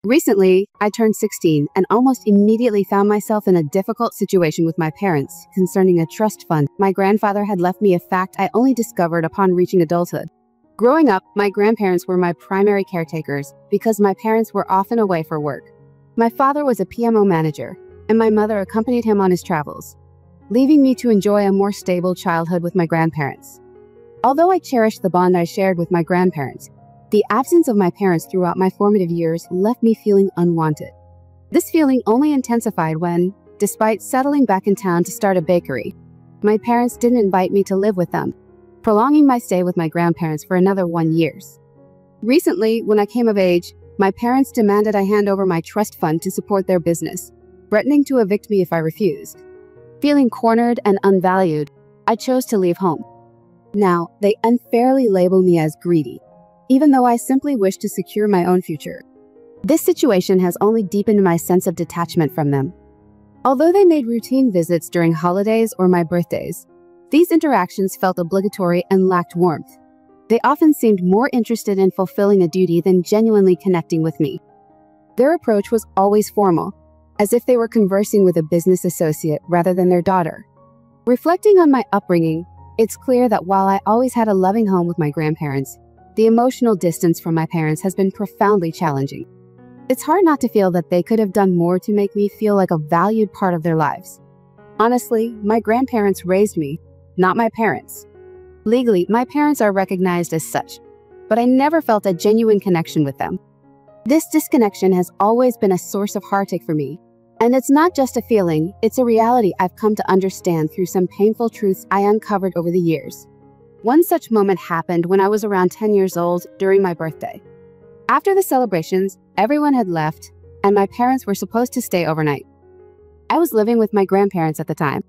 Recently, I turned 16 and almost immediately found myself in a difficult situation with my parents concerning a trust fund my grandfather had left me, a fact I only discovered upon reaching adulthood. Growing up, my grandparents were my primary caretakers because my parents were often away for work. My father was a PMO manager, and my mother accompanied him on his travels, leaving me to enjoy a more stable childhood with my grandparents. Although I cherished the bond I shared with my grandparents, the absence of my parents throughout my formative years left me feeling unwanted. This feeling only intensified when, despite settling back in town to start a bakery, my parents didn't invite me to live with them, prolonging my stay with my grandparents for another 1 year. Recently, when I came of age, my parents demanded I hand over my trust fund to support their business, threatening to evict me if I refused. Feeling cornered and unvalued, I chose to leave home. Now, they unfairly label me as greedy, even though I simply wish to secure my own future. This situation has only deepened my sense of detachment from them. Although they made routine visits during holidays or my birthdays, these interactions felt obligatory and lacked warmth. They often seemed more interested in fulfilling a duty than genuinely connecting with me. Their approach was always formal, as if they were conversing with a business associate rather than their daughter. Reflecting on my upbringing, it's clear that while I always had a loving home with my grandparents, the emotional distance from my parents has been profoundly challenging. It's hard not to feel that they could have done more to make me feel like a valued part of their lives. Honestly, my grandparents raised me, not my parents. Legally, my parents are recognized as such, but I never felt a genuine connection with them. This disconnection has always been a source of heartache for me, and it's not just a feeling, it's a reality I've come to understand through some painful truths I uncovered over the years. One such moment happened when I was around 10 years old during my birthday. After the celebrations, everyone had left, and my parents were supposed to stay overnight. I was living with my grandparents at the time.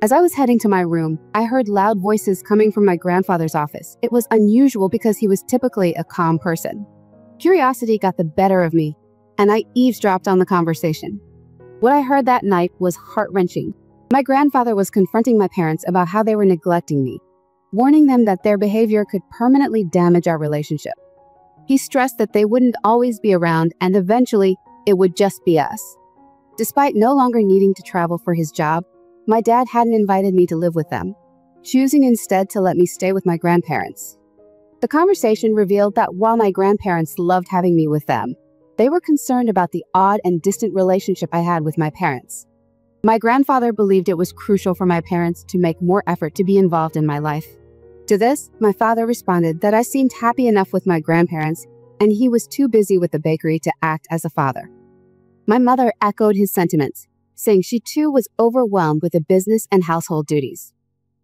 As I was heading to my room, I heard loud voices coming from my grandfather's office. It was unusual because he was typically a calm person. Curiosity got the better of me, and I eavesdropped on the conversation. What I heard that night was heart-wrenching. My grandfather was confronting my parents about how they were neglecting me, warning them that their behavior could permanently damage our relationship. He stressed that they wouldn't always be around and eventually it would just be us. Despite no longer needing to travel for his job, my dad hadn't invited me to live with them, choosing instead to let me stay with my grandparents. The conversation revealed that while my grandparents loved having me with them, they were concerned about the odd and distant relationship I had with my parents. My grandfather believed it was crucial for my parents to make more effort to be involved in my life. To this, my father responded that I seemed happy enough with my grandparents and he was too busy with the bakery to act as a father. My mother echoed his sentiments, saying she too was overwhelmed with the business and household duties.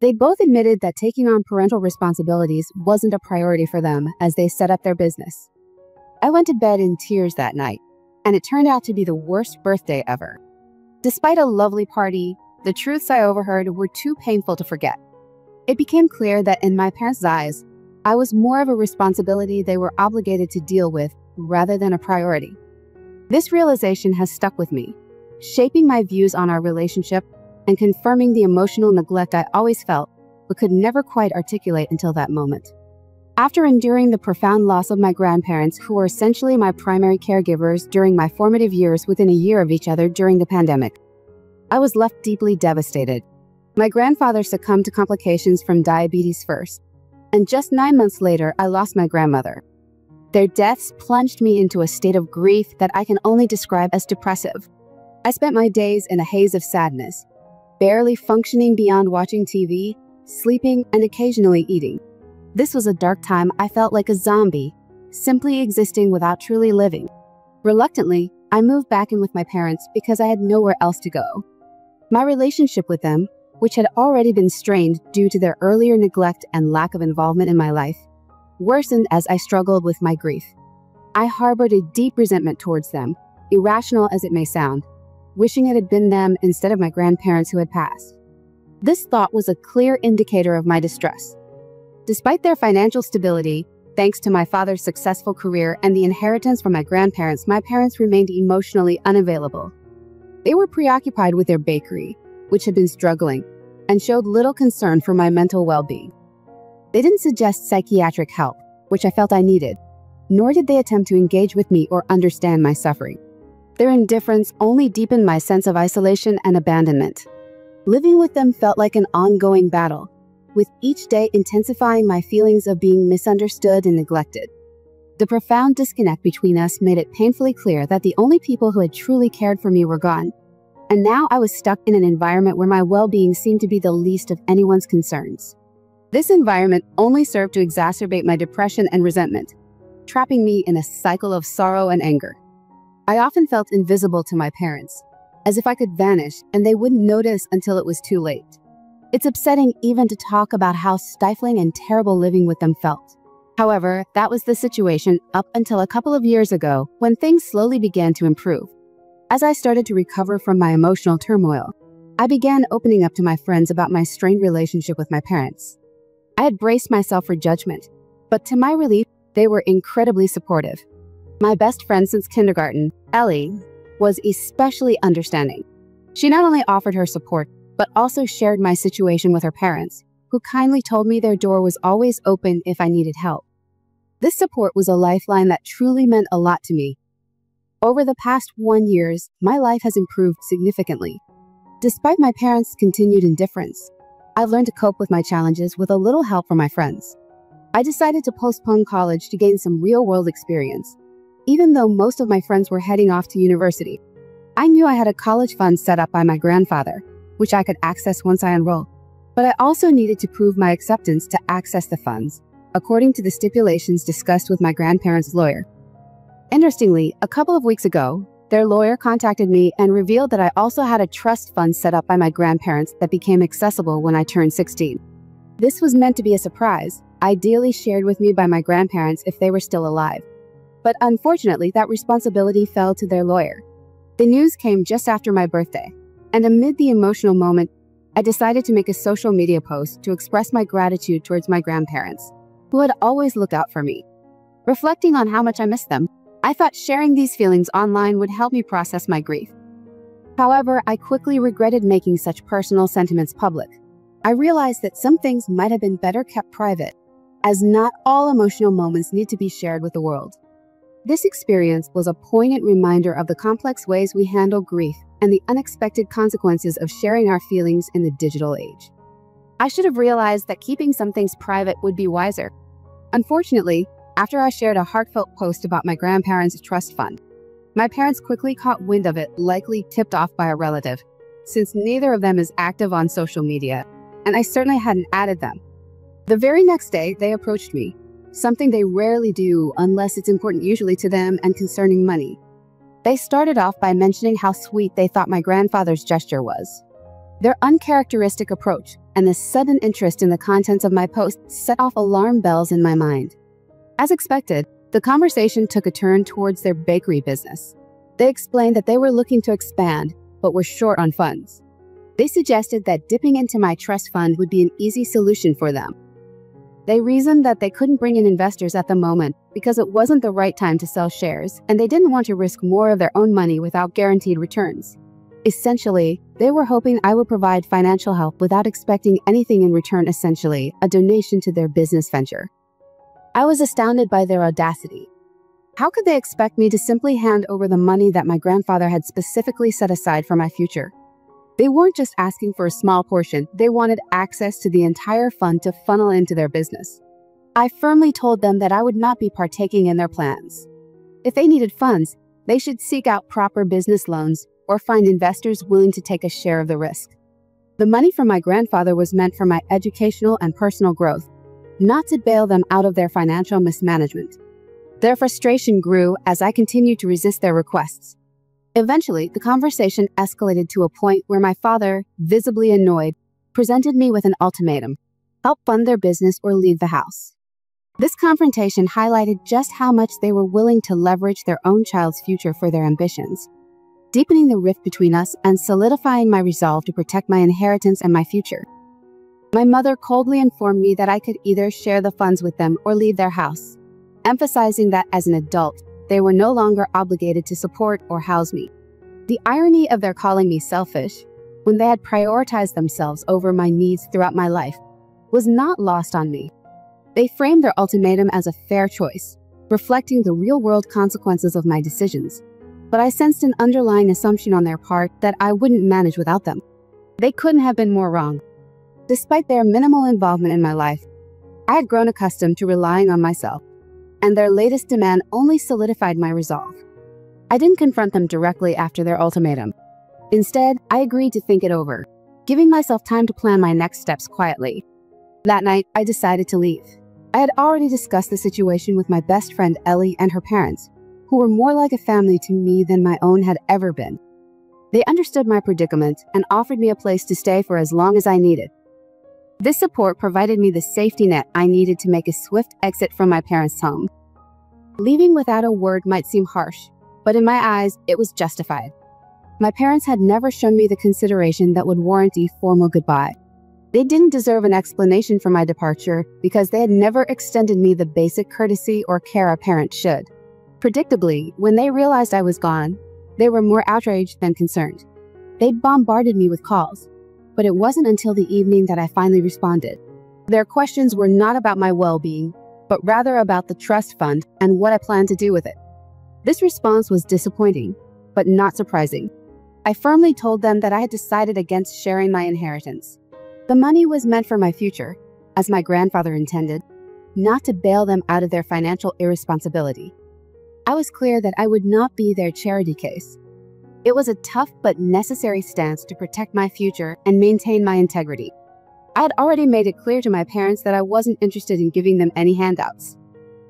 They both admitted that taking on parental responsibilities wasn't a priority for them as they set up their business. I went to bed in tears that night, and it turned out to be the worst birthday ever. Despite a lovely party, the truths I overheard were too painful to forget. It became clear that in my parents' eyes, I was more of a responsibility they were obligated to deal with rather than a priority. This realization has stuck with me, shaping my views on our relationship and confirming the emotional neglect I always felt but could never quite articulate until that moment. After enduring the profound loss of my grandparents, who were essentially my primary caregivers during my formative years within a year of each other during the pandemic, I was left deeply devastated. My grandfather succumbed to complications from diabetes first, and just 9 months later, I lost my grandmother. Their deaths plunged me into a state of grief that I can only describe as depressive. I spent my days in a haze of sadness, barely functioning beyond watching TV, sleeping, and occasionally eating. This was a dark time. I felt like a zombie, simply existing without truly living. Reluctantly, I moved back in with my parents because I had nowhere else to go. My relationship with them, which had already been strained due to their earlier neglect and lack of involvement in my life, worsened as I struggled with my grief. I harbored a deep resentment towards them, irrational as it may sound, wishing it had been them instead of my grandparents who had passed. This thought was a clear indicator of my distress. Despite their financial stability, thanks to my father's successful career and the inheritance from my grandparents, my parents remained emotionally unavailable. They were preoccupied with their bakery, which had been struggling, and showed little concern for my mental well-being. They didn't suggest psychiatric help, which I felt I needed. nor did they attempt to engage with me or understand my suffering. Their indifference only deepened my sense of isolation and abandonment. Living with them felt like an ongoing battle, with each day intensifying my feelings of being misunderstood and neglected. The profound disconnect between us made it painfully clear that the only people who had truly cared for me were gone, and now I was stuck in an environment where my well-being seemed to be the least of anyone's concerns. This environment only served to exacerbate my depression and resentment, trapping me in a cycle of sorrow and anger. I often felt invisible to my parents, as if I could vanish and they wouldn't notice until it was too late. It's upsetting even to talk about how stifling and terrible living with them felt. However, that was the situation up until a couple of years ago when things slowly began to improve. As I started to recover from my emotional turmoil, I began opening up to my friends about my strained relationship with my parents. I had braced myself for judgment, but to my relief, they were incredibly supportive. My best friend since kindergarten, Ellie, was especially understanding. She not only offered her support, but also shared my situation with her parents, who kindly told me their door was always open if I needed help. This support was a lifeline that truly meant a lot to me. Over the past 1 year, my life has improved significantly. Despite my parents' continued indifference, I've learned to cope with my challenges with a little help from my friends. I decided to postpone college to gain some real-world experience. Even though most of my friends were heading off to university, I knew I had a college fund set up by my grandfather, which I could access once I enrolled. But I also needed to prove my acceptance to access the funds, according to the stipulations discussed with my grandparents' lawyer. Interestingly, a couple of weeks ago, their lawyer contacted me and revealed that I also had a trust fund set up by my grandparents that became accessible when I turned 16. This was meant to be a surprise, ideally shared with me by my grandparents if they were still alive. But unfortunately, that responsibility fell to their lawyer. The news came just after my birthday, and amid the emotional moment, I decided to make a social media post to express my gratitude towards my grandparents, who had always looked out for me. Reflecting on how much I missed them, I thought sharing these feelings online would help me process my grief. However, I quickly regretted making such personal sentiments public. I realized that some things might have been better kept private, as not all emotional moments need to be shared with the world. This experience was a poignant reminder of the complex ways we handle grief and the unexpected consequences of sharing our feelings in the digital age. I should have realized that keeping some things private would be wiser. Unfortunately, after I shared a heartfelt post about my grandparents' trust fund, my parents quickly caught wind of it, likely tipped off by a relative, since neither of them is active on social media, and I certainly hadn't added them. The very next day, they approached me, something they rarely do unless it's important usually to them and concerning money. They started off by mentioning how sweet they thought my grandfather's gesture was. Their uncharacteristic approach and the sudden interest in the contents of my post set off alarm bells in my mind. As expected, the conversation took a turn towards their bakery business. They explained that they were looking to expand, but were short on funds. They suggested that dipping into my trust fund would be an easy solution for them. They reasoned that they couldn't bring in investors at the moment because it wasn't the right time to sell shares, and they didn't want to risk more of their own money without guaranteed returns. Essentially, they were hoping I would provide financial help without expecting anything in return, essentially a donation to their business venture. I was astounded by their audacity. How could they expect me to simply hand over the money that my grandfather had specifically set aside for my future? They weren't just asking for a small portion, they wanted access to the entire fund to funnel into their business. I firmly told them that I would not be partaking in their plans. If they needed funds, they should seek out proper business loans or find investors willing to take a share of the risk. The money from my grandfather was meant for my educational and personal growth, not to bail them out of their financial mismanagement. Their frustration grew as I continued to resist their requests. Eventually, the conversation escalated to a point where my father, visibly annoyed, presented me with an ultimatum: help fund their business or leave the house. This confrontation highlighted just how much they were willing to leverage their own child's future for their ambitions, deepening the rift between us and solidifying my resolve to protect my inheritance and my future. My mother coldly informed me that I could either share the funds with them or leave their house, emphasizing that as an adult, they were no longer obligated to support or house me. The irony of their calling me selfish, when they had prioritized themselves over my needs throughout my life, was not lost on me. They framed their ultimatum as a fair choice, reflecting the real-world consequences of my decisions. But I sensed an underlying assumption on their part that I wouldn't manage without them. They couldn't have been more wrong. Despite their minimal involvement in my life, I had grown accustomed to relying on myself, and their latest demand only solidified my resolve. I didn't confront them directly after their ultimatum. Instead, I agreed to think it over, giving myself time to plan my next steps quietly. That night, I decided to leave. I had already discussed the situation with my best friend Ellie and her parents, who were more like a family to me than my own had ever been. They understood my predicament and offered me a place to stay for as long as I needed. This support provided me the safety net I needed to make a swift exit from my parents' home. Leaving without a word might seem harsh, but in my eyes, it was justified. My parents had never shown me the consideration that would warrant a formal goodbye. They didn't deserve an explanation for my departure because they had never extended me the basic courtesy or care a parent should. Predictably, when they realized I was gone, they were more outraged than concerned. They bombarded me with calls, but it wasn't until the evening that I finally responded. Their questions were not about my well-being, but rather about the trust fund and what I planned to do with it. This response was disappointing, but not surprising. I firmly told them that I had decided against sharing my inheritance. The money was meant for my future, as my grandfather intended, not to bail them out of their financial irresponsibility. I was clear that I would not be their charity case. It was a tough but necessary stance to protect my future and maintain my integrity. I had already made it clear to my parents that I wasn't interested in giving them any handouts.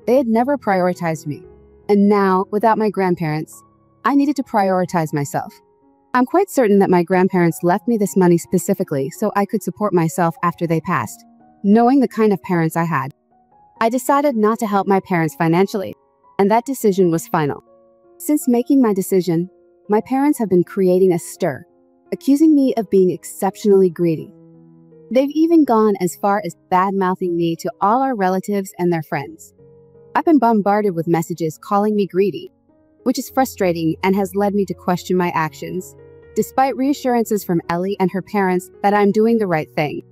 They had never prioritized me, and now, without my grandparents, I needed to prioritize myself. I'm quite certain that my grandparents left me this money specifically so I could support myself after they passed, knowing the kind of parents I had. I decided not to help my parents financially, and that decision was final. Since making my decision, my parents have been creating a stir, accusing me of being exceptionally greedy. They've even gone as far as bad-mouthing me to all our relatives and their friends. I've been bombarded with messages calling me greedy, which is frustrating and has led me to question my actions, despite reassurances from Ellie and her parents that I'm doing the right thing.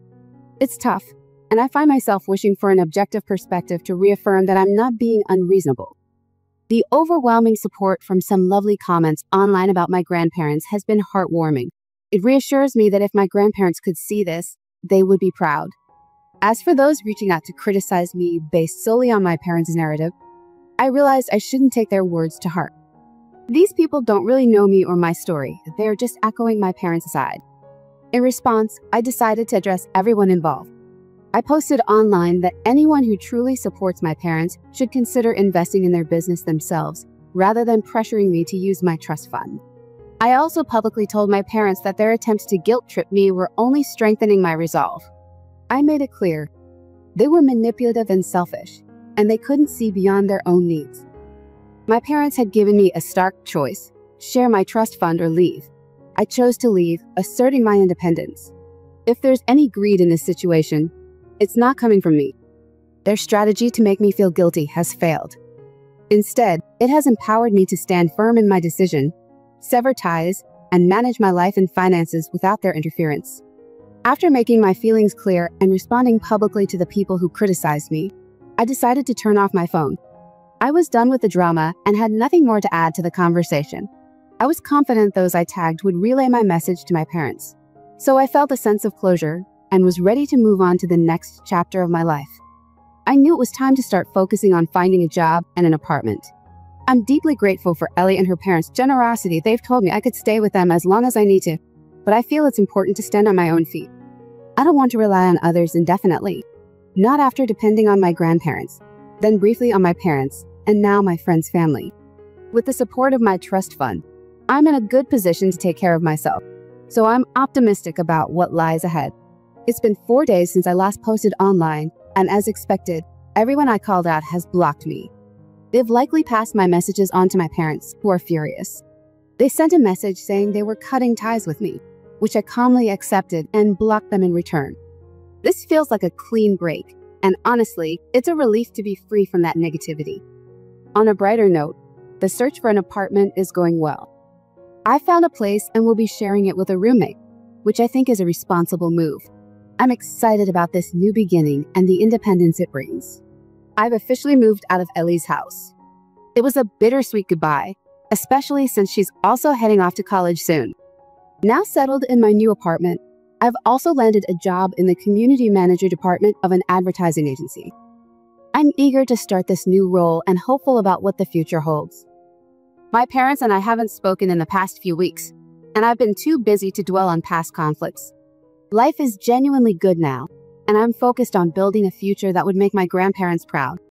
It's tough, and I find myself wishing for an objective perspective to reaffirm that I'm not being unreasonable. The overwhelming support from some lovely comments online about my grandparents has been heartwarming. It reassures me that if my grandparents could see this, they would be proud. As for those reaching out to criticize me based solely on my parents' narrative, I realized I shouldn't take their words to heart. These people don't really know me or my story. They're just echoing my parents' side. In response, I decided to address everyone involved. I posted online that anyone who truly supports my parents should consider investing in their business themselves, rather than pressuring me to use my trust fund. I also publicly told my parents that their attempts to guilt-trip me were only strengthening my resolve. I made it clear they were manipulative and selfish, and they couldn't see beyond their own needs. My parents had given me a stark choice: share my trust fund or leave. I chose to leave, asserting my independence. If there's any greed in this situation, it's not coming from me. Their strategy to make me feel guilty has failed. Instead, it has empowered me to stand firm in my decision, sever ties, and manage my life and finances without their interference. After making my feelings clear and responding publicly to the people who criticized me, I decided to turn off my phone. I was done with the drama and had nothing more to add to the conversation. I was confident those I tagged would relay my message to my parents. So I felt a sense of closure and was ready to move on to the next chapter of my life. I knew it was time to start focusing on finding a job and an apartment. I'm deeply grateful for Ellie and her parents' generosity. They've told me I could stay with them as long as I need to, but I feel it's important to stand on my own feet. I don't want to rely on others indefinitely, not after depending on my grandparents, then briefly on my parents, and now my friend's family. With the support of my trust fund, I'm in a good position to take care of myself, so I'm optimistic about what lies ahead. It's been 4 days since I last posted online, and as expected, everyone I called out has blocked me. They've likely passed my messages on to my parents, who are furious. They sent a message saying they were cutting ties with me, which I calmly accepted and blocked them in return. This feels like a clean break, and honestly, it's a relief to be free from that negativity. On a brighter note, the search for an apartment is going well. I found a place and will be sharing it with a roommate, which I think is a responsible move. I'm excited about this new beginning and the independence it brings. I've officially moved out of Ellie's house, It was a bittersweet goodbye, especially since she's also heading off to college soon. Now settled in my new apartment, I've also landed a job in the community manager department of an advertising agency. I'm eager to start this new role and hopeful about what the future holds. My parents and I haven't spoken in the past few weeks, and I've been too busy to dwell on past conflicts. Life is genuinely good now, and I'm focused on building a future that would make my grandparents proud.